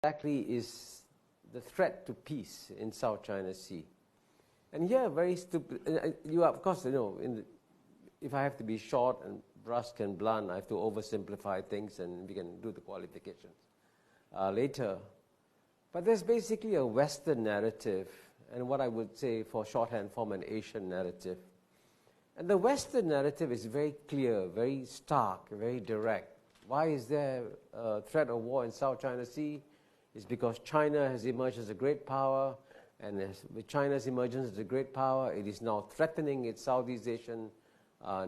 exactly is the threat to peace in South China Sea? And here, very stupid. You of course, if I have to be short and brusque and blunt, I have to oversimplify things, and we can do the qualifications later. But there's basically a Western narrative, and what I would say for shorthand form, an Asian narrative. And the Western narrative is very clear, very stark, very direct. Why is there a threat of war in South China Sea? It's because China has emerged as a great power, and with China's emergence as a great power, it is now threatening its Southeast Asian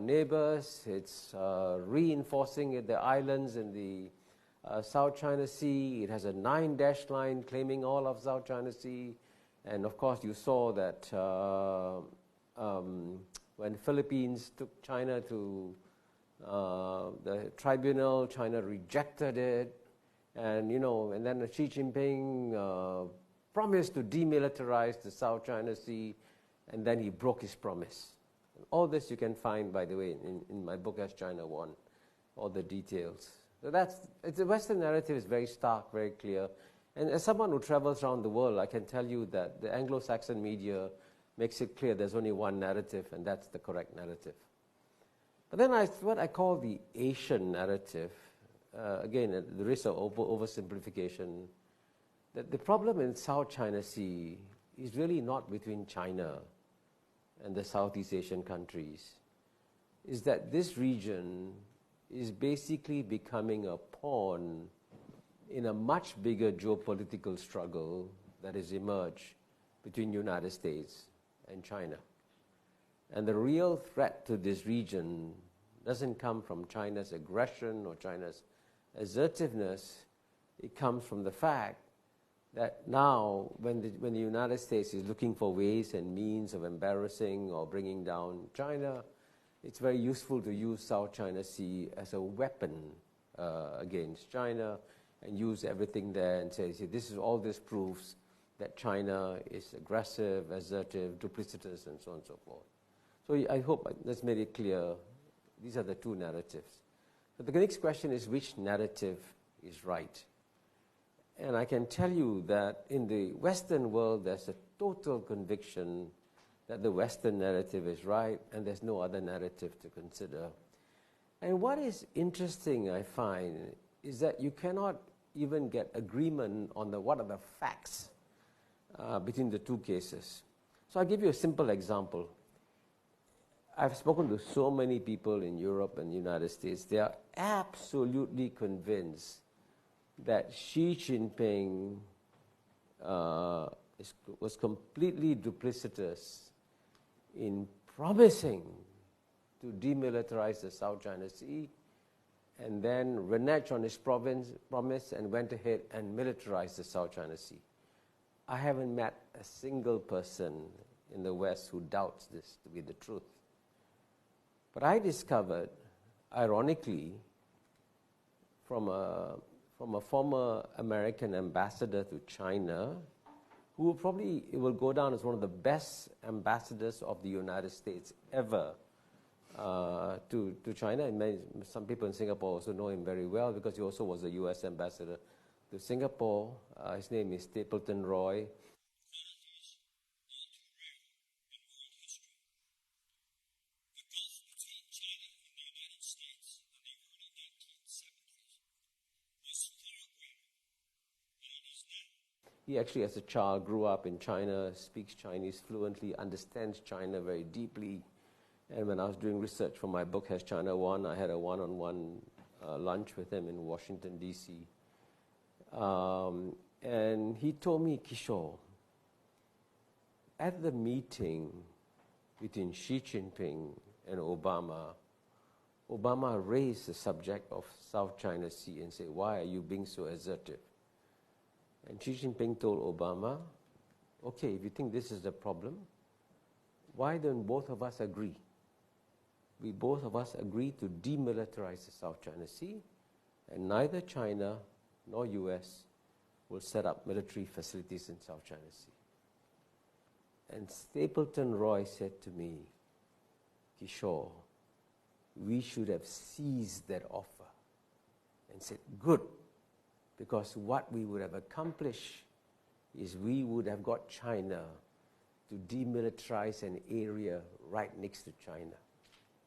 neighbors. It's reinforcing the islands in the South China Sea. It has a 9-dash line claiming all of South China Sea. And of course, you saw that when Philippines took China to the tribunal, China rejected it. And, and then Xi Jinping promised to demilitarize the South China Sea, and then he broke his promise. All this you can find, by the way, in my book, Has China Won? All the details. So the Western narrative is very stark, very clear. And as someone who travels around the world, I can tell you that the Anglo-Saxon media makes it clear there's only one narrative, and that's the correct narrative. But then what I call the Asian narrative, again, at the risk of oversimplification, that the problem in South China Sea is really not between China and the Southeast Asian countries, is that this region is basically becoming a pawn in a much bigger geopolitical struggle that has emerged between the United States and China. And the real threat to this region doesn't come from China's aggression or China's assertiveness. It comes from the fact that now, when the United States is looking for ways and means of embarrassing or bringing down China, it's very useful to use South China Sea as a weapon against China, and use everything there and say, see, all this proves that China is aggressive, assertive, duplicitous, and so on and so forth. So I hope that's made it clear. These are the two narratives. But the next question is, which narrative is right? And I can tell you that in the Western world, there's a total conviction that the Western narrative is right, and there's no other narrative to consider. And what is interesting, I find, is that you cannot even get agreement on what are the facts between the two cases. So I'll give you a simple example. I've spoken to so many people in Europe and the United States. They are absolutely convinced that Xi Jinping was completely duplicitous in promising to demilitarize the South China Sea, and then reneged on his promise and went ahead and militarized the South China Sea. I haven't met a single person in the West who doubts this to be the truth. But I discovered, ironically, from a former American ambassador to China, who probably will go down as one of the best ambassadors of the United States ever to China. And some people in Singapore also know him very well because he also was a U.S. ambassador to Singapore. His name is Stapleton Roy. He actually, as a child, grew up in China, speaks Chinese fluently, understands China very deeply. And when I was doing research for my book, Has China Won?, I had a one-on-one lunch with him in Washington, D.C. And he told me, Kishore, at the meeting between Xi Jinping and Obama raised the subject of South China Sea and said, why are you being so assertive? And Xi Jinping told Obama, okay, if you think this is the problem, why don't both of us agree? We both of us agree to demilitarize the South China Sea, and neither China nor US will set up military facilities in South China Sea. And Stapleton Roy said to me, Kishore, we should have seized that offer and said, good, because what we would have accomplished is we would have got China to demilitarize an area right next to China.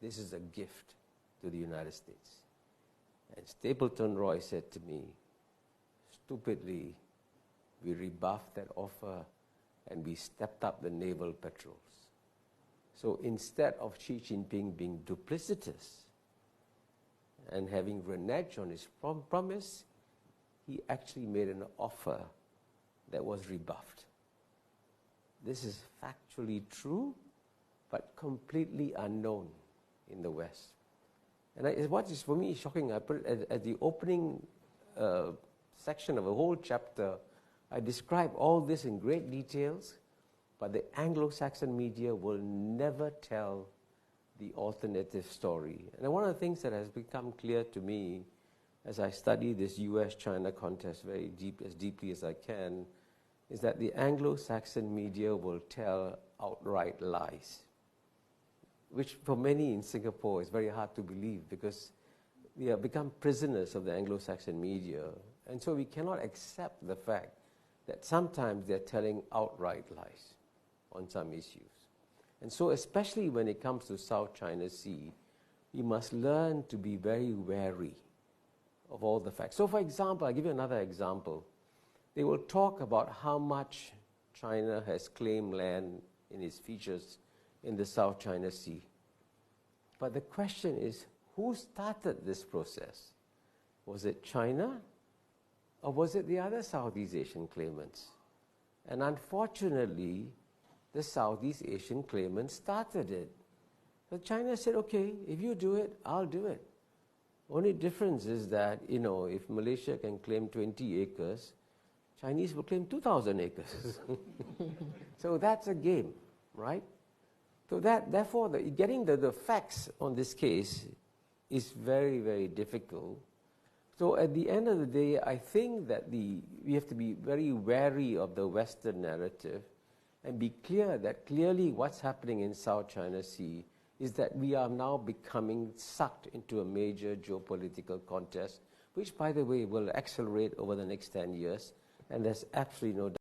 This is a gift to the United States. And Stapleton Roy said to me, stupidly, we rebuffed that offer and we stepped up the naval patrols. So instead of Xi Jinping being duplicitous and having reneged on his promise, he actually made an offer that was rebuffed. This is factually true, but completely unknown in the West. And what is for me shocking, I put it at the opening section of a whole chapter. I describe all this in great details, but the Anglo-Saxon media will never tell the alternative story. And one of the things that has become clear to me as I study this US-China contest as deeply as I can, is that the Anglo-Saxon media will tell outright lies, which for many in Singapore is very hard to believe because we have become prisoners of the Anglo-Saxon media. And so we cannot accept the fact that sometimes they're telling outright lies on some issues. And so especially when it comes to South China Sea, we must learn to be very wary of all the facts. So for example, I'll give you another example. They will talk about how much China has claimed land in its features in the South China Sea. But the question is, who started this process? Was it China or was it the other Southeast Asian claimants? And unfortunately, the Southeast Asian claimants started it. So China said, okay, if you do it, I'll do it. Only difference is that, if Malaysia can claim 20 acres, Chinese will claim 2,000 acres. So that's a game, right? So therefore, getting the facts on this case is very, very difficult. So at the end of the day, I think that we have to be very wary of the Western narrative and be clear that clearly what's happening in South China Sea is that we are now becoming sucked into a major geopolitical contest, which, by the way, will accelerate over the next 10 years. And there's absolutely no